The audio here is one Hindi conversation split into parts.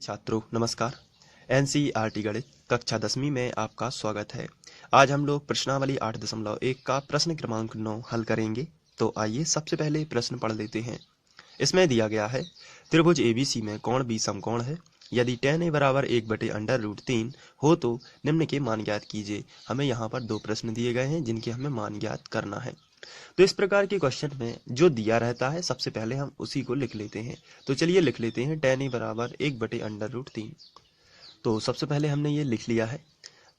छात्रों नमस्कार। एनसीईआरटी गणित कक्षा 10वीं में आपका स्वागत है। आज हम लोग प्रश्नावली 8.1 का प्रश्न क्रमांक 9 हल करेंगे। तो आइए सबसे पहले प्रश्न पढ़ लेते हैं। इसमें दिया गया है त्रिभुज एबीसी में कोण बी समकोण है। यदि tan a बराबर 1/√3 हो तो निम्न के मान ज्ञात कीजिए। हमें यहाँ पर दो प्रश्न दिए गए हैं जिनके हमें मान ज्ञात करना है। तो इस प्रकार के क्वेश्चन में जो दिया रहता है सबसे पहले हम उसी को लिख लेते हैं। तो चलिए लिख लेते हैं tan a बराबर 1/√3। तो सबसे पहले हमने ये लिख लिया है।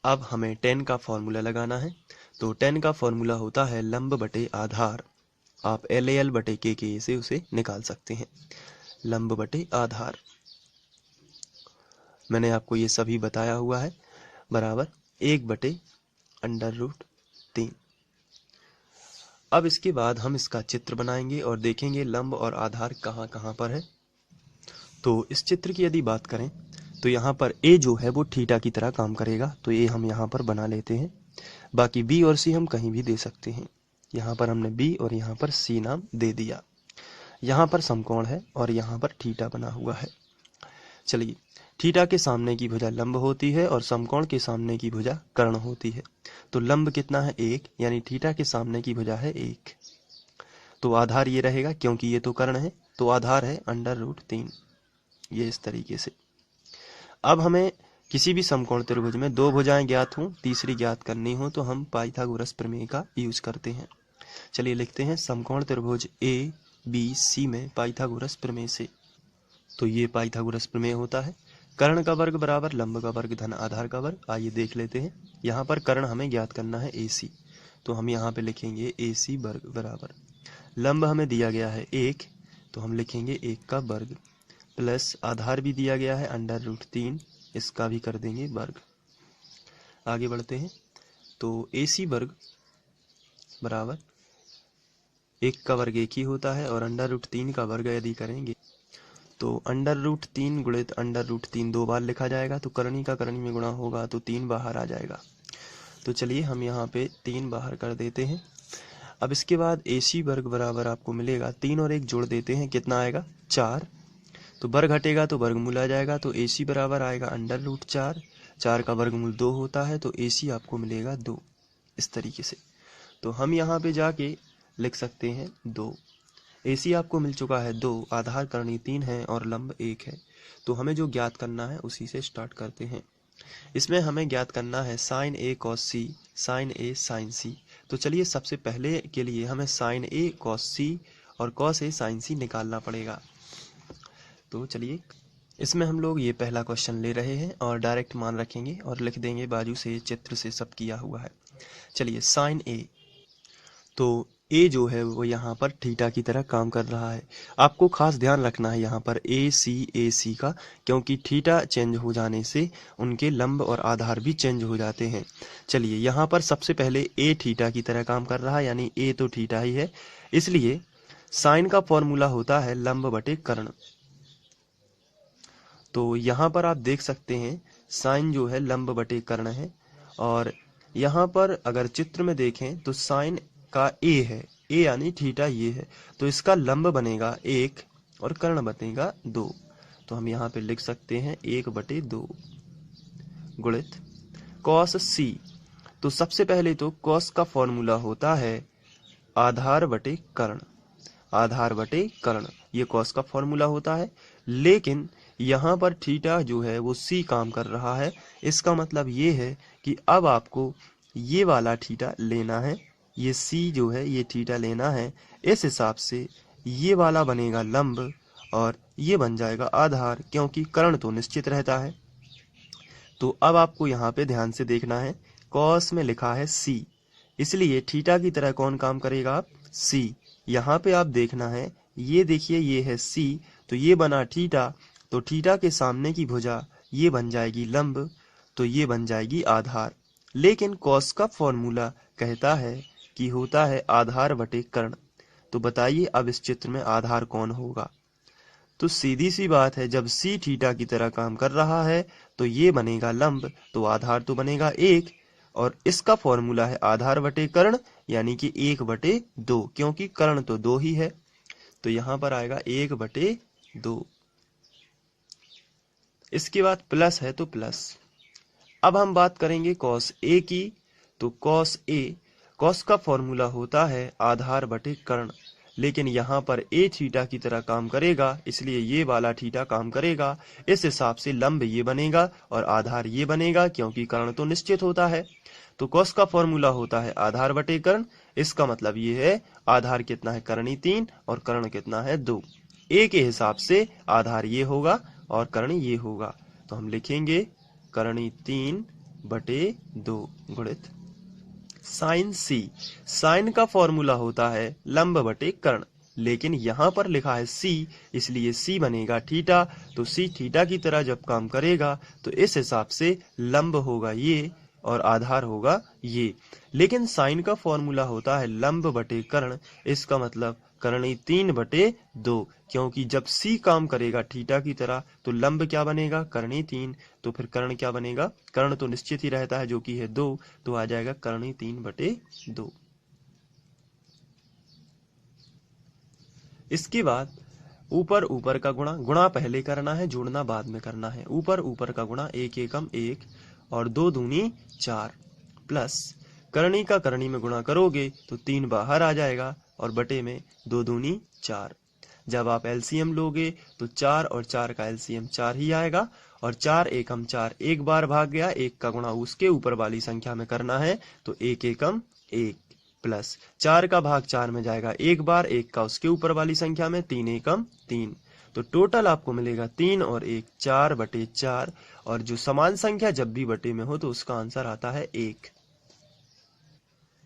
अब हमें tan का फॉर्मूला लगाना है। तो tan का फॉर्मूला होता है लंब बटे आधार। आप LAL बटे KK से उसे निकाल सकते हैं। लंब बटे आधार मैंने आपको ये सभी बताया हुआ है, बराबर 1/√3। अब इसके बाद हम इसका चित्र बनाएंगे और देखेंगे लंब और आधार कहाँ कहाँ पर है। तो इस चित्र की यदि बात करें तो यहाँ पर A जो है वो थीटा की तरह काम करेगा, तो ये हम यहाँ पर बना लेते हैं। बाकी B और C हम कहीं भी दे सकते हैं। यहाँ पर हमने B और यहाँ पर C नाम दे दिया। यहाँ पर समकोण है और यहाँ पर थीटा बना हुआ है। चलिए, थीटा के सामने की भुजा लंब होती है और समकोण के सामने की भुजा कर्ण होती है। तो लंब कितना है 1, यानी थीटा के सामने की भुजा है 1। तो आधार ये रहेगा, क्योंकि ये तो कर्ण है तो आधार है √3। ये इस तरीके से। अब हमें किसी भी समकोण त्रिभुज में दो भुजाएं ज्ञात हों, तीसरी ज्ञात करनी हो तो हम पाइथागोरस प्रमेय का यूज करते हैं। चलिए लिखते हैं समकोण त्रिभुज ABC में पाइथागोरस प्रमेय से। तो ये पाइथागोरस प्रमेय होता है कर्ण का वर्ग बराबर लंब का वर्ग धन आधार का वर्ग। आइए देख लेते हैं। यहाँ पर कर्ण हमें ज्ञात करना है AC, तो हम यहाँ पे लिखेंगे AC वर्ग बराबर लंब हमें दिया गया है 1, तो हम लिखेंगे 1 का वर्ग, प्लस आधार भी दिया गया है √3, इसका भी कर देंगे वर्ग। आगे बढ़ते हैं। तो AC वर्ग बराबर 1 का वर्ग 1 ही होता है और √3 का वर्ग यदि करेंगे तो √3 गुणित √3 दो बार लिखा जाएगा, तो करनी का करनी में गुणा होगा तो 3 बाहर आ जाएगा। तो चलिए हम यहाँ पे 3 बाहर कर देते हैं। अब इसके बाद AC वर्ग बराबर आपको मिलेगा 3 और 1 जोड़ देते हैं, कितना आएगा 4। तो वर्ग हटेगा तो वर्गमूल आ जाएगा, तो AC बराबर आएगा √4। 4 का वर्गमूल 2 होता है, तो AC आपको मिलेगा 2। इस तरीके से तो हम यहाँ पे जाके लिख सकते हैं 2। AC आपको मिल चुका है 2, आधार करणी 3 है और लंब 1 है। तो हमें जो ज्ञात करना है उसी से स्टार्ट करते हैं। इसमें हमें ज्ञात करना है sin A cos C, sin A sin C। तो चलिए सबसे पहले के लिए हमें sin A cos C और cos A sin C निकालना पड़ेगा। तो चलिए इसमें हम लोग ये पहला क्वेश्चन ले रहे हैं और डायरेक्ट मान रखेंगे और लिख देंगे बाजू से, चित्र से सब किया हुआ है। चलिए sin A, तो A जो है वो यहाँ पर थीटा की तरह काम कर रहा है। आपको खास ध्यान रखना है यहाँ पर AC का, क्योंकि थीटा चेंज हो जाने से उनके लंब और आधार भी चेंज हो जाते हैं। चलिए यहाँ पर सबसे पहले A थीटा की तरह काम कर रहा है, यानी A तो थीटा ही है, इसलिए साइन का फॉर्मूला होता है लंब बटे कर्ण। तो यहाँ पर आप देख सकते हैं साइन जो है लंब बटे कर्ण है, और यहाँ पर अगर चित्र में देखें तो साइन का A है, A यानी थीटा ये है, तो इसका लंब बनेगा 1 और कर्ण बनेगा 2। तो हम यहाँ पे लिख सकते हैं 1/2 गुणित cos C। तो सबसे पहले तो cos का फॉर्मूला होता है आधार बटे कर्ण। आधार बटे कर्ण ये cos का फॉर्मूला होता है, लेकिन यहाँ पर थीटा जो है वो C काम कर रहा है। इसका मतलब ये है कि अब आपको ये वाला थीटा लेना है, ये C जो है ये थीटा लेना है। इस हिसाब से ये वाला बनेगा लंब और ये बन जाएगा आधार, क्योंकि कर्ण तो निश्चित रहता है। तो अब आपको यहाँ पे ध्यान से देखना है, cos में लिखा है C, इसलिए थीटा की तरह कौन काम करेगा आप C। यहाँ पे आप देखना है, ये देखिए ये है C, तो ये बना थीटा, तो थीटा के सामने की भुजा ये बन जाएगी लंब, तो ये बन जाएगी आधार। लेकिन cos का फॉर्मूला कहता है कि होता है आधार बटे कर्ण। तो बताइए अब इस चित्र में आधार कौन होगा। तो सीधी सी बात है, जब C थीटा की तरह काम कर रहा है तो ये बनेगा लंब, तो आधार तो बनेगा 1, और इसका फॉर्मूला है आधार बटे कर्ण, यानी कि 1/2, क्योंकि कर्ण तो 2 ही है। तो यहाँ पर आएगा 1/2। इसके बाद प्लस है तो प्लस। अब हम बात करेंगे कॉस ए की। तो कॉस ए, कॉस का फॉर्मूला होता है आधार बटे कर्ण, लेकिन यहाँ पर ए थीटा की तरह काम करेगा, इसलिए ये वाला थीटा काम करेगा। इस हिसाब से लंब ये बनेगा और आधार ये बनेगा, क्योंकि कर्ण तो निश्चित होता है। तो कॉस का फॉर्मूला होता है आधार बटे कर्ण। इसका मतलब ये है आधार कितना है, कर्णी 3 और कर्ण कितना है 2। ए के हिसाब से आधार ये होगा और कर्ण ये होगा। तो हम लिखेंगे कर्णी 3 बटे 2 गुणित साइन सी। साइन का फॉर्मूला होता है लंब बटे कर्ण, लेकिन यहाँ पर लिखा है सी, इसलिए सी बनेगा थीटा। तो सी थीटा की तरह जब काम करेगा तो इस हिसाब से लंब होगा ये और आधार होगा ये। लेकिन साइन का फॉर्मूला होता है लंब बटे कर्ण, इसका मतलब कर्णी 3 बटे 2, क्योंकि जब सी काम करेगा थीटा की तरह तो लंब क्या बनेगा, कर्णी 3। तो फिर कर्ण क्या बनेगा, कर्ण तो निश्चित ही रहता है जो कि है 2, तो आ जाएगा कर्णी 3 बटे 2। इसके बाद ऊपर ऊपर का गुणा, गुणा पहले करना है, जोड़ना बाद में करना है। ऊपर ऊपर का गुणा 1 एकम 1 और 2 दूनी 4 प्लस करणी का करणी में गुणा करोगे तो 3 बाहर आ जाएगा और बटे में 2 दूनी 4। जब आप एलसीएम लोगे तो 4 और 4 का एलसीएम 4 ही आएगा और 4 एकम 4 एक बार भाग गया, 1 का गुणा उसके ऊपर वाली संख्या में करना है तो 1 एकम 1 प्लस 4 का भाग 4 में जाएगा एक बार, 1 का उसके ऊपर वाली संख्या में 3 एकम 3। तो टोटल आपको मिलेगा 3 और 1 4 बटे 4, और जो समान संख्या जब भी बटे में हो तो उसका आंसर आता है 1।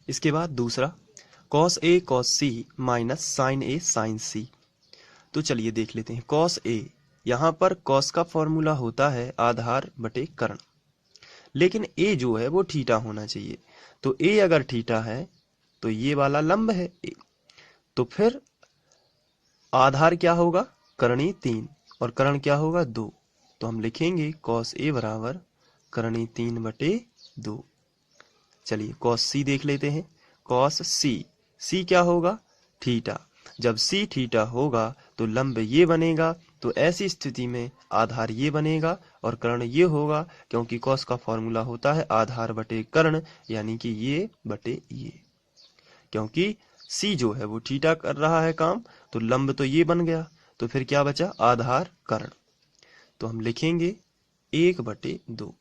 इसके बाद दूसरा cos A cos C minus sign A sign सी। तो चलिए देख लेते हैं कॉस ए। यहाँ पर कॉस का फॉर्मूला होता है आधार बटे कर्ण, लेकिन ए जो है वो थीटा होना चाहिए। तो ए अगर थीटा है तो ये वाला लंब है ए, तो फिर आधार क्या होगा, कर्णी 3 और कर्ण क्या होगा 2। तो हम लिखेंगे कॉस ए बराबर कर्णी 3 बटे 2। चलिए कॉस सी देख लेते हैं। कॉस सी, सी क्या होगा, थीटा। जब सी थीटा होगा तो लंब ये बनेगा, तो ऐसी स्थिति में आधार ये बनेगा और कर्ण ये होगा, क्योंकि कॉस का फॉर्मूला होता है आधार बटे कर्ण, यानी कि ये बटे ये। क्योंकि सी जो है वो थीटा कर रहा है काम, तो लंब तो ये बन गया, तो फिर क्या बचा, आधार कर्ण। तो हम लिखेंगे 1 बटे 2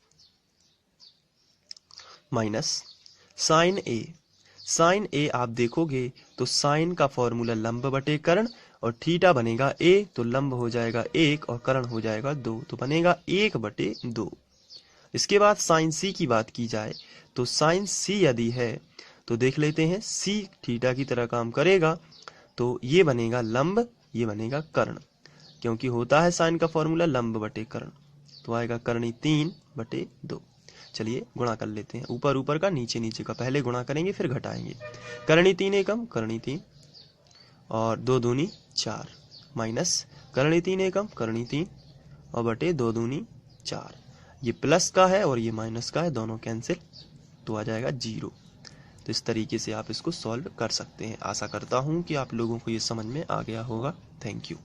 माइनस साइन ए। साइन ए आप देखोगे तो साइन का फॉर्मूला लंब बटे कर्ण और थीटा बनेगा ए, तो लंब हो जाएगा 1 और कर्ण हो जाएगा 2, तो बनेगा 1 बटे 2। इसके बाद साइन सी की बात की जाए तो साइन सी यदि है तो देख लेते हैं, सी थीटा की तरह काम करेगा, तो ये बनेगा लंब, ये बनेगा कर्ण, क्योंकि होता है साइन का फॉर्मूला लंब बटे कर्ण। तो आएगा कर्णी 3 बटे 2। चलिए गुणा कर लेते हैं, ऊपर ऊपर का नीचे नीचे का, पहले गुणा करेंगे फिर घटाएंगे। कर्णी 3 एकम कर्णी 3 और 2 दूनी 4 माइनस कर्णी 3 एकम कर्णी 3 और बटे 2 दूनी 4। ये प्लस का है और ये माइनस का है, दोनों कैंसिल, तो आ जाएगा 0। तो इस तरीके से आप इसको सॉल्व कर सकते हैं। आशा करता हूँ कि आप लोगों को ये समझ में आ गया होगा। Thank you.